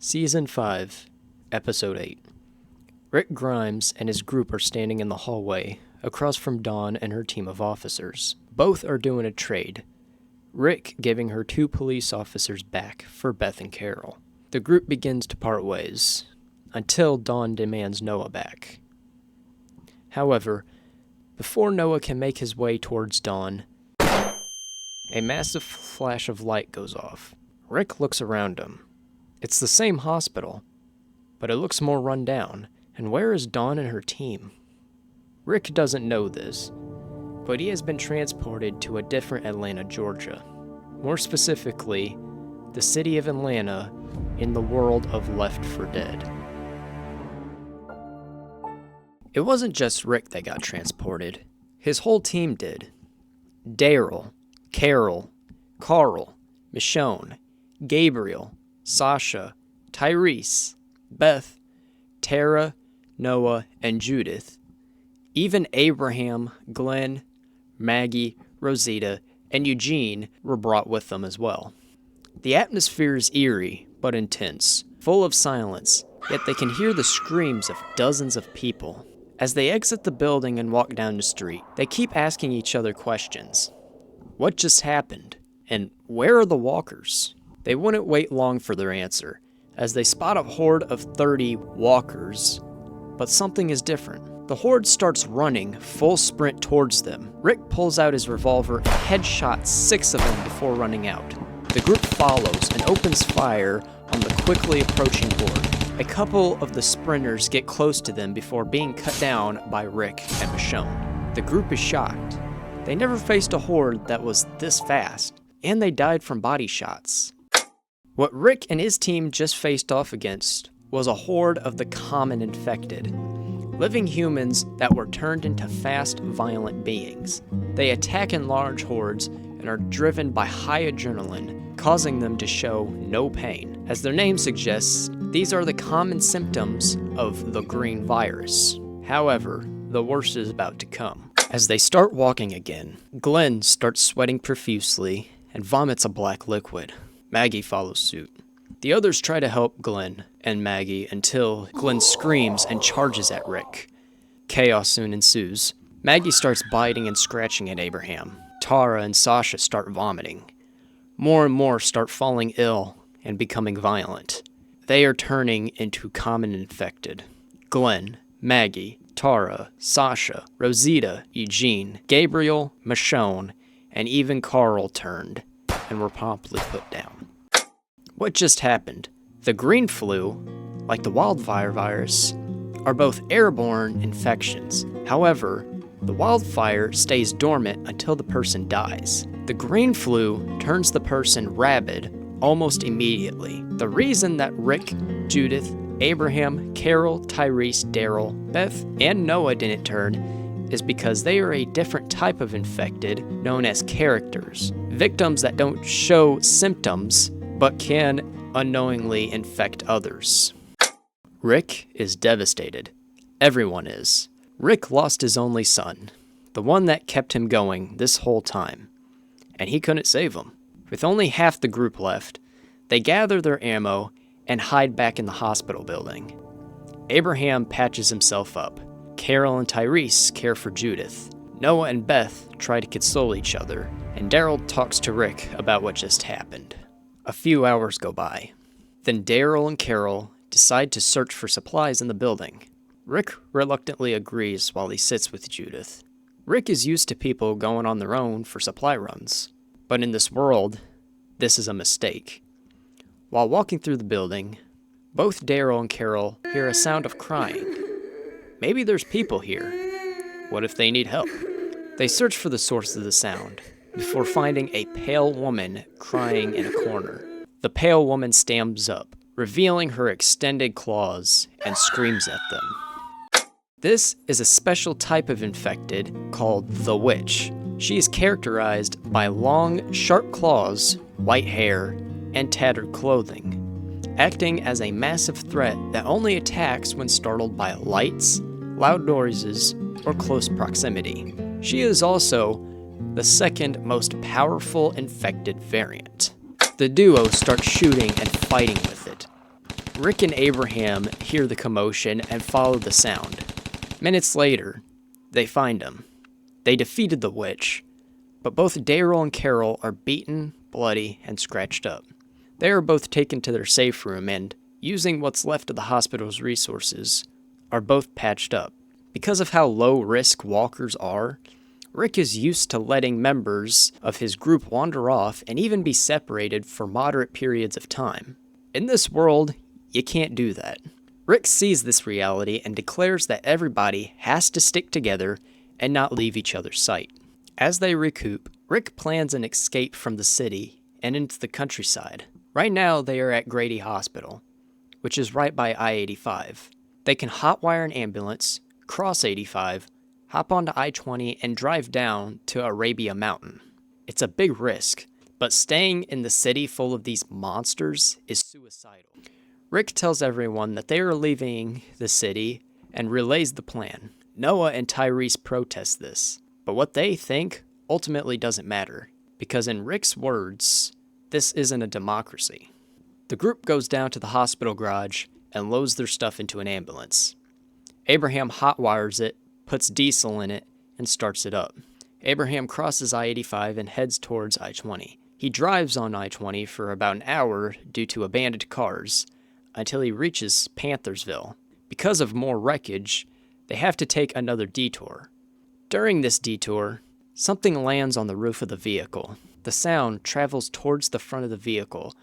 Season 5, Episode 8. Rick Grimes and his group are standing in the hallway, across from Dawn and her team of officers. Both are doing a trade, Rick giving her 2 police officers back for Beth and Carol. The group begins to part ways, until Dawn demands Noah back. However, before Noah can make his way towards Dawn, a massive flash of light goes off. Rick looks around him. It's the same hospital, but it looks more run down. And where is Dawn and her team? Rick doesn't know this, but he has been transported to a different Atlanta, Georgia. More specifically, the city of Atlanta in the world of Left 4 Dead. It wasn't just Rick that got transported. His whole team did. Daryl, Carol, Carl, Michonne, Gabriel, Sasha, Tyrese, Beth, Tara, Noah, and Judith. Even Abraham, Glenn, Maggie, Rosita, and Eugene were brought with them as well. The atmosphere is eerie but intense, full of silence, yet they can hear the screams of dozens of people. As they exit the building and walk down the street, they keep asking each other questions. What just happened? And where are the walkers? They wouldn't wait long for their answer, as they spot a horde of 30 walkers. But something is different. The horde starts running, full sprint towards them. Rick pulls out his revolver and headshots 6 of them before running out. The group follows and opens fire on the quickly approaching horde. A couple of the sprinters get close to them before being cut down by Rick and Michonne. The group is shocked. They never faced a horde that was this fast, and they died from body shots. What Rick and his team just faced off against was a horde of the common infected, living humans that were turned into fast, violent beings. They attack in large hordes and are driven by high adrenaline, causing them to show no pain. As their name suggests, these are the common symptoms of the green virus. However, the worst is about to come. As they start walking again, Glenn starts sweating profusely and vomits a black liquid. Maggie follows suit. The others try to help Glenn and Maggie until Glenn screams and charges at Rick. Chaos soon ensues. Maggie starts biting and scratching at Abraham. Tara and Sasha start vomiting. More and more start falling ill and becoming violent. They are turning into common infected. Glenn, Maggie, Tara, Sasha, Rosita, Eugene, Gabriel, Michonne, and even Carl turned and were promptly put down. What just happened? The green flu, like the wildfire virus, are both airborne infections. However, the wildfire stays dormant until the person dies. The green flu turns the person rabid almost immediately. The reason that Rick, Judith, Abraham, Carol, Tyrese, Daryl, Beth, and Noah didn't turn is because they are a different type of infected known as characters. Victims that don't show symptoms but can unknowingly infect others. Rick is devastated. Everyone is. Rick lost his only son, the one that kept him going this whole time, and he couldn't save him. With only half the group left, they gather their ammo and hide back in the hospital building. Abraham patches himself up. Carol and Tyrese care for Judith. Noah and Beth try to console each other, and Daryl talks to Rick about what just happened. A few hours go by. Then Daryl and Carol decide to search for supplies in the building. Rick reluctantly agrees while he sits with Judith. Rick is used to people going on their own for supply runs, but in this world, this is a mistake. While walking through the building, both Daryl and Carol hear a sound of crying. Maybe there's people here. What if they need help? They search for the source of the sound, before finding a pale woman crying in a corner. The pale woman stands up, revealing her extended claws, and screams at them. This is a special type of infected called the Witch. She is characterized by long, sharp claws, white hair, and tattered clothing, acting as a massive threat that only attacks when startled by lights, loud noises, or close proximity. She is also the second most powerful infected variant. The duo starts shooting and fighting with it. Rick and Abraham hear the commotion and follow the sound. Minutes later, they find him. They defeated the witch, but both Daryl and Carol are beaten, bloody, and scratched up. They are both taken to their safe room and, using what's left of the hospital's resources, are both patched up. Because of how low risk walkers are, Rick is used to letting members of his group wander off and even be separated for moderate periods of time. In this world, you can't do that. Rick sees this reality and declares that everybody has to stick together and not leave each other's sight. As they recoup, Rick plans an escape from the city and into the countryside. Right now, they are at Grady Hospital, which is right by I-85. They can hotwire an ambulance, cross 85, hop onto I-20, and drive down to Arabia Mountain. It's a big risk, but staying in the city full of these monsters is suicidal. Rick tells everyone that they are leaving the city and relays the plan. Noah and Tyrese protest this, but what they think ultimately doesn't matter, because in Rick's words, this isn't a democracy. The group goes down to the hospital garage and loads their stuff into an ambulance. Abraham hotwires it, puts diesel in it, and starts it up. Abraham crosses I-85 and heads towards I-20. He drives on I-20 for about an hour due to abandoned cars, until he reaches Panthersville. Because of more wreckage, they have to take another detour. During this detour, something lands on the roof of the vehicle. The sound travels towards the front of the vehicle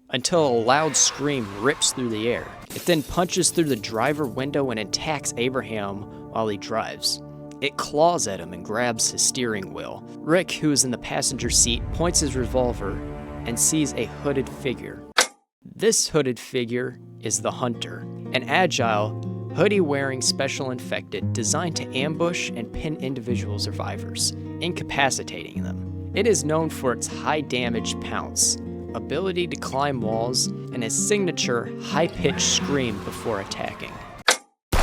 until a loud scream rips through the air. It then punches through the driver window and attacks Abraham while he drives. It claws at him and grabs his steering wheel. Rick, who is in the passenger seat, points his revolver and sees a hooded figure. This hooded figure is the Hunter, an agile, hoodie-wearing special infected designed to ambush and pin individual survivors, incapacitating them. It is known for its high-damage pounce, ability to climb walls, and his signature high-pitched scream before attacking.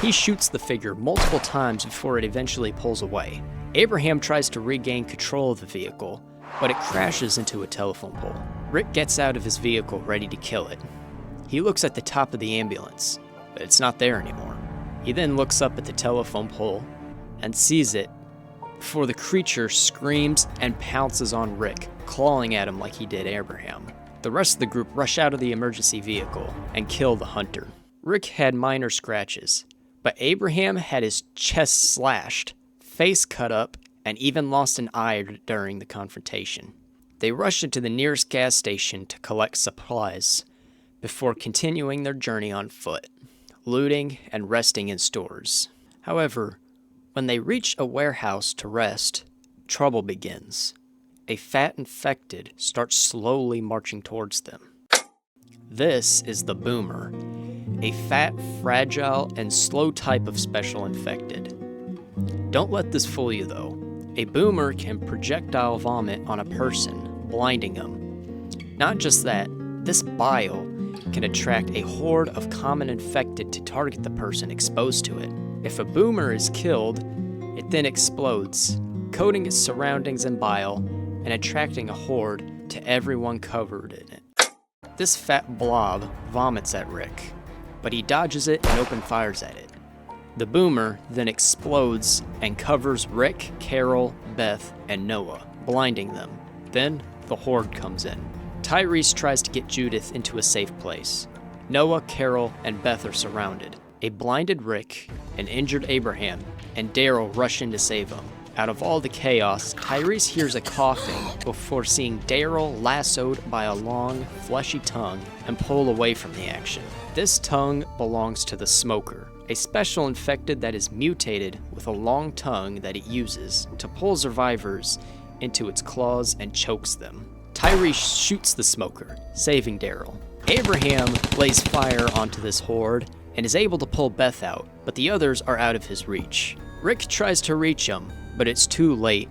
He shoots the figure multiple times before it eventually pulls away. Abraham tries to regain control of the vehicle, but it crashes into a telephone pole. Rick gets out of his vehicle ready to kill it. He looks at the top of the ambulance, but it's not there anymore. He then looks up at the telephone pole and sees it before the creature screams and pounces on Rick, clawing at him like he did Abraham. The rest of the group rush out of the emergency vehicle and kill the Hunter. Rick had minor scratches, but Abraham had his chest slashed, face cut up, and even lost an eye during the confrontation. They rush into the nearest gas station to collect supplies before continuing their journey on foot, looting and resting in stores. However, when they reach a warehouse to rest, trouble begins. A fat infected starts slowly marching towards them. This is the Boomer, a fat, fragile, and slow type of special infected. Don't let this fool you though. A Boomer can projectile vomit on a person, blinding them. Not just that, this bile can attract a horde of common infected to target the person exposed to it. If a Boomer is killed, it then explodes, coating its surroundings in bile and attracting a horde to everyone covered in it. This fat blob vomits at Rick, but he dodges it and open fires at it. The Boomer then explodes and covers Rick, Carol, Beth, and Noah, blinding them. Then the horde comes in. Tyrese tries to get Judith into a safe place. Noah, Carol, and Beth are surrounded. A blinded Rick, an injured Abraham, and Daryl rush in to save him. Out of all the chaos, Tyrese hears a coughing before seeing Daryl lassoed by a long, fleshy tongue and pull away from the action. This tongue belongs to the Smoker, a special infected that is mutated with a long tongue that it uses to pull survivors into its claws and chokes them. Tyrese shoots the Smoker, saving Daryl. Abraham lays fire onto this horde and is able to pull Beth out, but the others are out of his reach. Rick tries to reach him, but it's too late,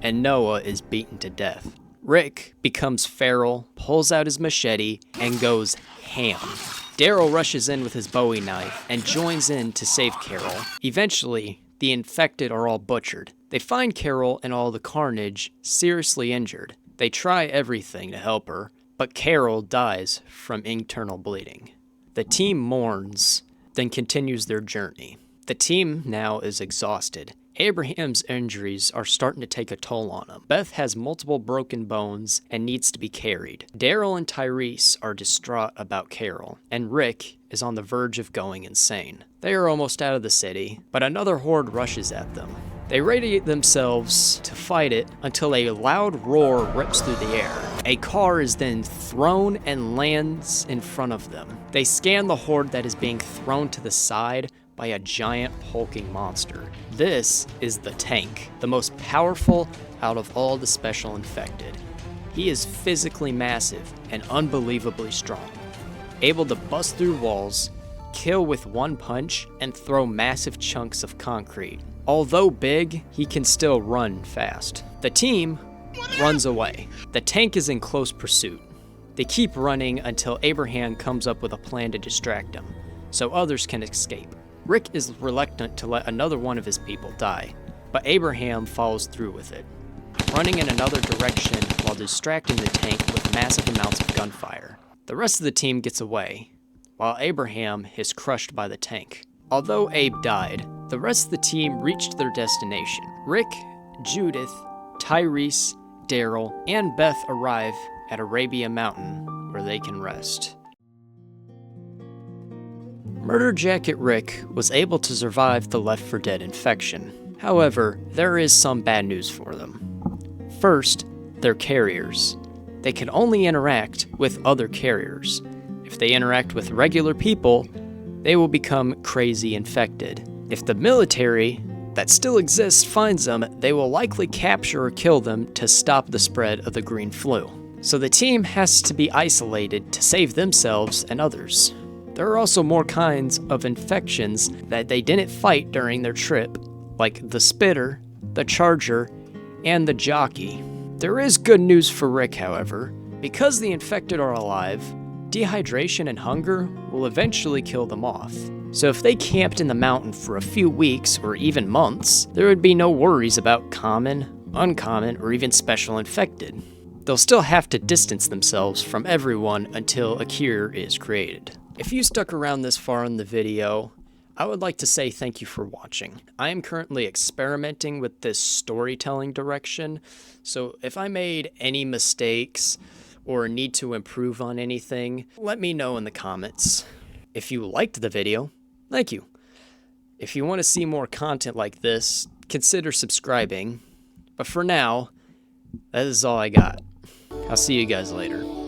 and Noah is beaten to death. Rick becomes feral, pulls out his machete, and goes ham. Daryl rushes in with his Bowie knife and joins in to save Carol. Eventually, the infected are all butchered. They find Carol in all the carnage, seriously injured. They try everything to help her, but Carol dies from internal bleeding. The team mourns, then continues their journey. The team now is exhausted. Abraham's injuries are starting to take a toll on him. Beth has multiple broken bones and needs to be carried. Daryl and Tyrese are distraught about Carol, and Rick is on the verge of going insane. They are almost out of the city, but another horde rushes at them. They radiate themselves to fight it until a loud roar rips through the air. A car is then thrown and lands in front of them. They scan the horde that is being thrown to the side by a giant hulking monster. This is the Tank, the most powerful out of all the special infected. He is physically massive and unbelievably strong, able to bust through walls, kill with one punch, and throw massive chunks of concrete. Although big, he can still run fast. The team runs away. The Tank is in close pursuit. They keep running until Abraham comes up with a plan to distract him, so others can escape. Rick is reluctant to let another one of his people die, but Abraham follows through with it, running in another direction while distracting the Tank with massive amounts of gunfire. The rest of the team gets away, while Abraham is crushed by the Tank. Although Abe died, the rest of the team reached their destination. Rick, Judith, Tyrese, Daryl, and Beth arrive at Arabia Mountain, where they can rest. Murder Jacket Rick was able to survive the Left 4 Dead infection. However, there is some bad news for them. First, they're carriers. They can only interact with other carriers. If they interact with regular people, they will become crazy infected. If the military that still exists finds them, they will likely capture or kill them to stop the spread of the green flu. So the team has to be isolated to save themselves and others. There are also more kinds of infections that they didn't fight during their trip, like the Spitter, the Charger, and the Jockey. There is good news for Rick, however. Because the infected are alive, dehydration and hunger will eventually kill them off. So if they camped in the mountain for a few weeks or even months, there would be no worries about common, uncommon, or even special infected. They'll still have to distance themselves from everyone until a cure is created. If you stuck around this far in the video, I would like to say thank you for watching. I am currently experimenting with this storytelling direction, so if I made any mistakes or need to improve on anything, let me know in the comments. If you liked the video, thank you. If you want to see more content like this, consider subscribing. But for now, that is all I got. I'll see you guys later.